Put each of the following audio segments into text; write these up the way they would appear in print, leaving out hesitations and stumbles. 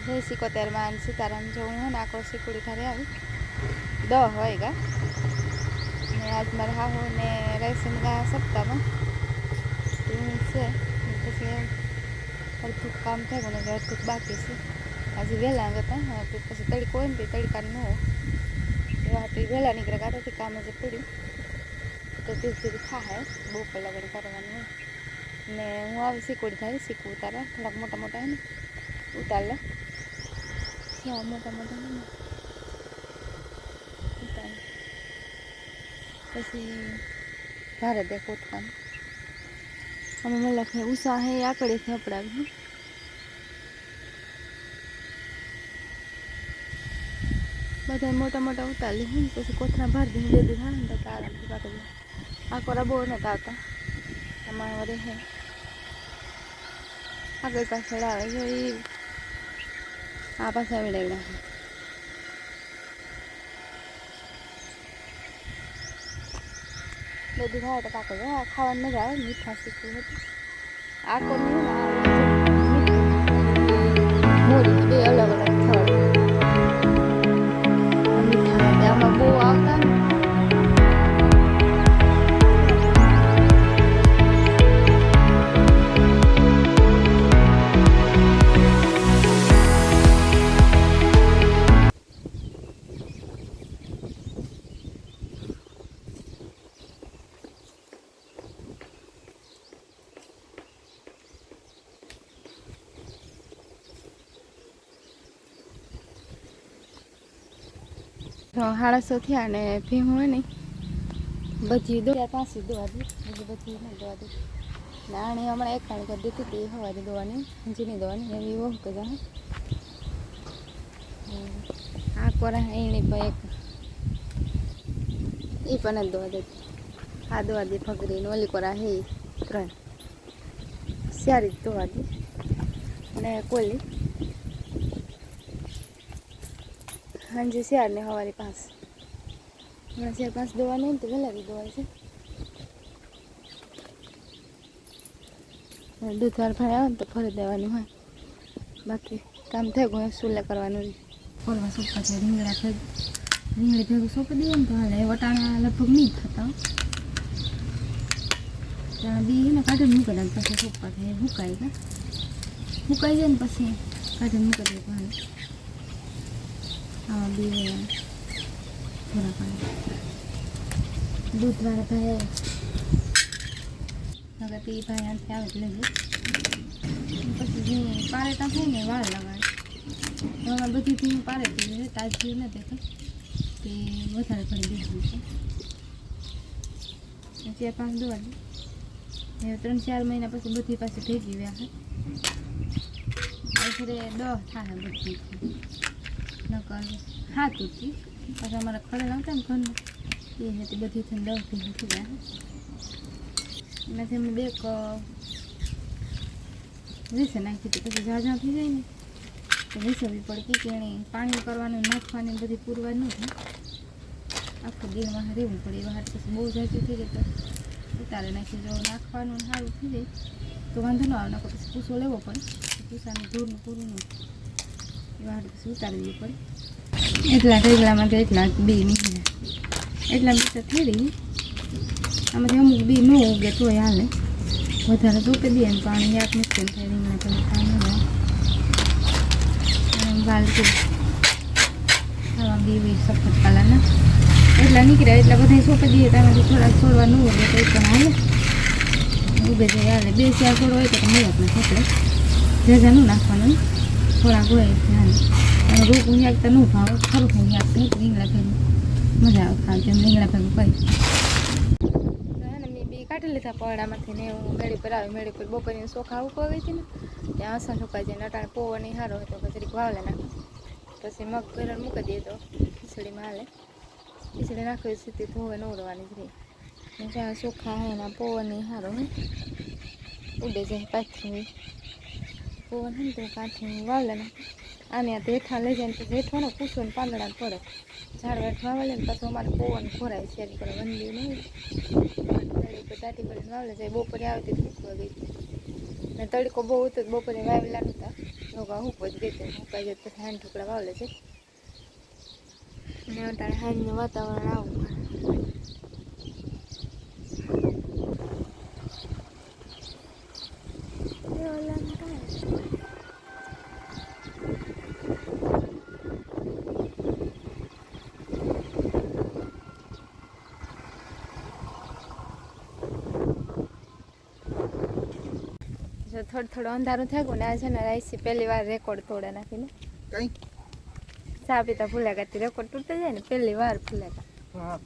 જય 71 સીતારામ જો હું ને આખો શીકુડી ઘરે આવી 10 વાગ્યા ને આજ મારા હાહુ ને રેશન ગા સપ્તાહમાં છે પછી અડધું કામ થાય ને અડધું બાકી છે આજે વહેલા હતા પછી તડકો હોય ને તે તડકા ન હોય એવા વહેલા નીકળે કાંથી કામ જે પડ્યું તો ધીરે ધીરે થાય બહુ કલાક કરવાનું હોય ને હું આવી શીકુડી થાય શીખવું ઉતારવા થોડાક મોટા મોટા હે ને ઉતાર લે મોટા મોટા ઉતાર પછી ભારે દે કોટકામ અમે મલક ઉષા હે આકડેથી અપડાવ્યું બધા મોટા મોટા ઉતારી હોય ને પછી કોથળા ભરી દઈને બે દી થાય ને તો આરામથી કાઢી લે આ કોરા બહુ નતા આવતા અમારા વડે હે આગળ પાછળ આવે જો એ આ પાછા વળેલા બધું થાય તો કાકો ખાવાની મજા આવે મીઠા શીખવું હતું આ કોની મોરી બે અલગ અલગ થળ મીઠા આમાં બહુ આવતા ને હાડાસો થયા ને ભીમ હોય ને બધી દોવા પાછી દોવા દે બધી ના દોવા દે ને આણી હમણાં એક કાણી કરી દીધી હતી સવારે દોવાની હંજીની દોવાની એવી બહુ કજા આ કોરા એની પણ એક એ પણ જ દોવા દેતી આ દોવા દે ફગરીને ઓલી કોરા હે 3 સારી દોવા દે અને કોલી હાંજે 4 ને સવારે 5 હમણાં 4-5 દોવાની હોય ને તો વહેલાથી દોવાય છે દૂધ વાર ભાઈ આવે ને તો ફરી દેવાનું હોય બાકી કામ થાય ગયું સુલે કરવાનું ફોલવા સોંપવા છે રીંગણી ભેગું સોંપી દઈએ ને તો હાલે વટાણા લગભગ નહીં થતા ત્યાં બી એને કાઢીને મૂકી દે પછી સોંપવા થાય હુકાઈ જાય ને પછી કાઢીને મૂકી દે હાલે હા બી થોડા પાણી દૂધવાળા ભાઈ હવે તે ભાઈ આથી આવે જ લઈએ પછી જે પારેટા થાય ને વાળ લગાડે હવે બધીથી પારેતી છે તાજી નથી તે વધારે પડી દીધું છે 4-5 દોવા દે 3-4 મહિના પછી બધી પાછી ભેગી વ્યા આખરે 10 થાય બધી નકર હાથુંથી પછી અમારે ખડેલા હતા ને ઘરમાં એ હતી બધી થઈને 10 થી હતી ગયા એનાથી અમે 2 વેસે નાખી હતી પછી ઝાઝા થઈ જાય ને તો વેસવી પડતી કે એને પાણી કરવાનું નાખવાની બધી પૂરવાનું થાય આખો દિનમાં રહેવું પડે એવા હાથ પછી બહુ ઝાઝી થઈ જાય તો ઉતારે નાખી જો નાખવાનું સારું થઈ જાય તો વાંધો ન આવે નકર પછી પૂસો લેવો પડે પૂસાનું ધૂળનું પૂરું નહીં એવા હાથ પછી ઉતારી દેવું પડે એટલા ઢેગલામાં તો એટલા બી નીકળે એટલા બી તો થઈ રહી આમાંથી અમુક બી ન ઉગે તોય હાલે વધારે તોપી દઈએ ને પાણી યાદ મુશ્કેલ થાય રીંગણા તો પાણી ગાલ કે આવા બી સફેદ કલરના એટલા નીકળ્યા એટલા બધા સોંપી દઈએ તો આમાંથી થોડાક છોડવા ન ઉગે તો પણ હાલે ઉગે જાય હાલે 2-4 છોડ હોય તો મળે આપણે સફેદ ઝાઝાનું નાખવાનું થોડાક હોય હાલે અને રોકું યાકતા ન ભાવે ખરું યાકતું રીંગણા ભેગું મજા આવે ખાવ જેમ રીંગણા ભેગું કરી મેં બી કાઢી લીધા પડામાંથી ને હું મેળી પર આવી મેળી પર બપોરની ચોખા ઉકવા ગઈ હતી ને ત્યાં આસા સુકાઈ જાય નટાણે પોવાની સારો હતો પછી વાવલે નાખે પછી મગ ઘરે મૂકી દઈએ તો ખીચડીમાં હાલે ખીચડી નાખી સીધી ધોવે નવડવાની જ રહી જ્યાં ચોખા હોય એના પોવાની સારો હોય ઉડે જાય પાછી પોવન હોય ને તો કાંઠી વાવલે નાખે આને આ હેઠા લઈ જાય ને તો હેઠવાનો પૂછો ને પાંદડા પડે ઝાડ વેઠ વાવલે ને પાછું અમારે પવન ખોરાય શેરી પર વંદી નહીં દાટી કરીને વાવલે જાય બપોરે આવે તો મૂકવા ગઈ ને તડકો બહુ હતો બપોરે વાવેલા નહોતા લોકો હું જ ગઈ હતી મુકાઈ જાય પછી હાંડ ટુકડા વાવલે છે અને અત્યારે હાંજનું વાતાવરણ આવું થોડું અંધારું થયું ને આ છે ને રાઈસી પહેલી વાર રેકોર્ડ તોડે નાખીને કઈ ચા પીતા ભૂલ્યા કરતી રેકોર્ડ તૂટતા જાય ને પહેલી વાર ભૂલ્યા હા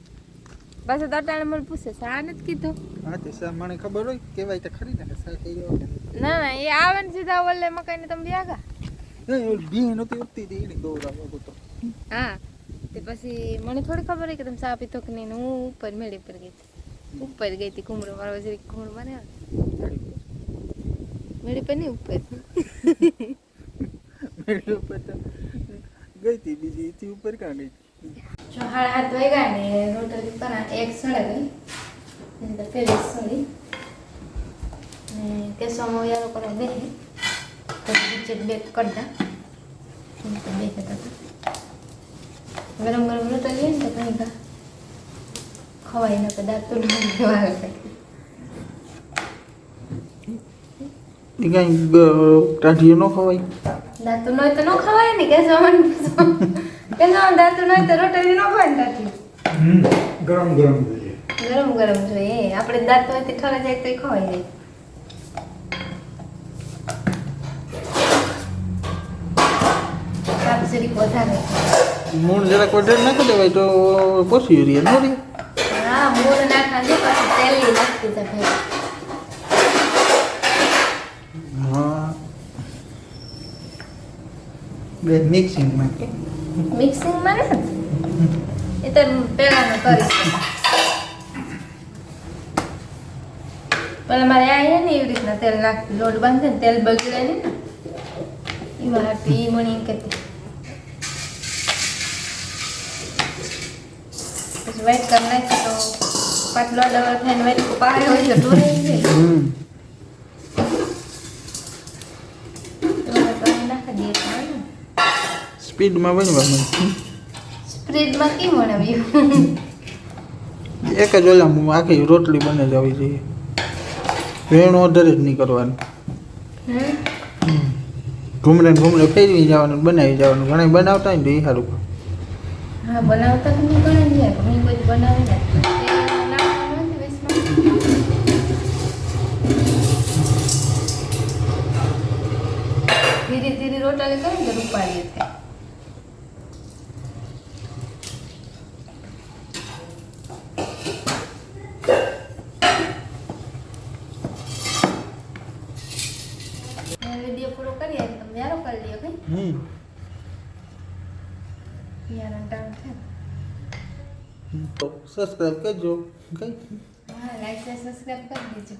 બસ તો અટાણે મને પૂછે શા નથી કીધું હા તે સા મને ખબર હોય કેવાય તો ખરી ને સા થઈ ગયો ના ના એ આવે ને સીધા ઓલે મકાઈને તમે વ્યાગા એ બી નહોતી ઉઠતી હતી એને દોરાવો તો હા તે પછી મને થોડી ખબર હોય કે તમે ચા પીતો કે નહીં હું ઉપર મેળી પર ગઈ હતી ઉપર ગઈ હતી કુમરો મારો જરી કુમરો બનાવ્યો મેળી પર નહીં ઉપર મેળી ઉપર તો ગઈ હતી બીજી થી ઉપર કાં ગઈ જો 7:30 વાગ્યા ને રોટલી બના એક સળે ગઈ તો પેલી સળી ને કેસવામાં યારો કરો બે તો નીચે બે કરતા તો બે કરતા ગરમ ગરમ રોટલી ને તો કંઈ ખવાય ને કદાચ તો લેવા એ કઈ ટાઢીઓ ન ખવાય દાંતું નોય તો ન ખવાય ને કેસવામાં દાંતું નોય તો રોટલી ન ખવાય ને દાંતું ગરમ ગરમ ગરમ ગરમ જોઈએ આપણે દાંત હોય તે ઠરે જાય તો ખવાય જાય સાપ જરીક વધારે મૂળ જરાક વધારે નાખી દેવાય તો પોસી રહે નો રે હા મૂળ નાખા છે પછી તેલી નાખતી છે ભાઈ હા બે મિક્સિંગ માં કે મિક્સિંગમાં ને એ તો પહેલાંનું કરીશ પેલા મારે આ ને એવી રીતના તેલ નાખતી લોટ બાંધે ને તેલ બગડે ને એમાં હાટી મણી કરતી પછી વાઈટ કરી નાખી તો પાટલો ડબલ થઈને વાઈટ પાડે હોય છે ઢોળાઈ જાય નાખી દઈએ સ્પીડમાં બનવા મને સ્પ્રેડમાં કેમ બનાવ્યું એક જ ઓલામાં આખી રોટલી બને જ આવી જોઈએ વેણું વધારે જ નહીં કરવાનું ઘૂમરે ફેરવી જવાનું બનાવી જવાનું ઘણા બનાવતા હોય ને તો એ સારું હા બનાવતા તો નહીં ગણે જાય ઘણી બધી બનાવે ને ધીરે ધીરે રોટલી કરે તો રૂપાળી થાય વિડીયો પૂરો કરીએ તમે યારો કરી લ્યો કઈ યાર ટાઈમ છે તો સબસ્ક્રાઇબ કરજો કઈ હા લાઈક સબસ્ક્રાઇબ કરી દેજો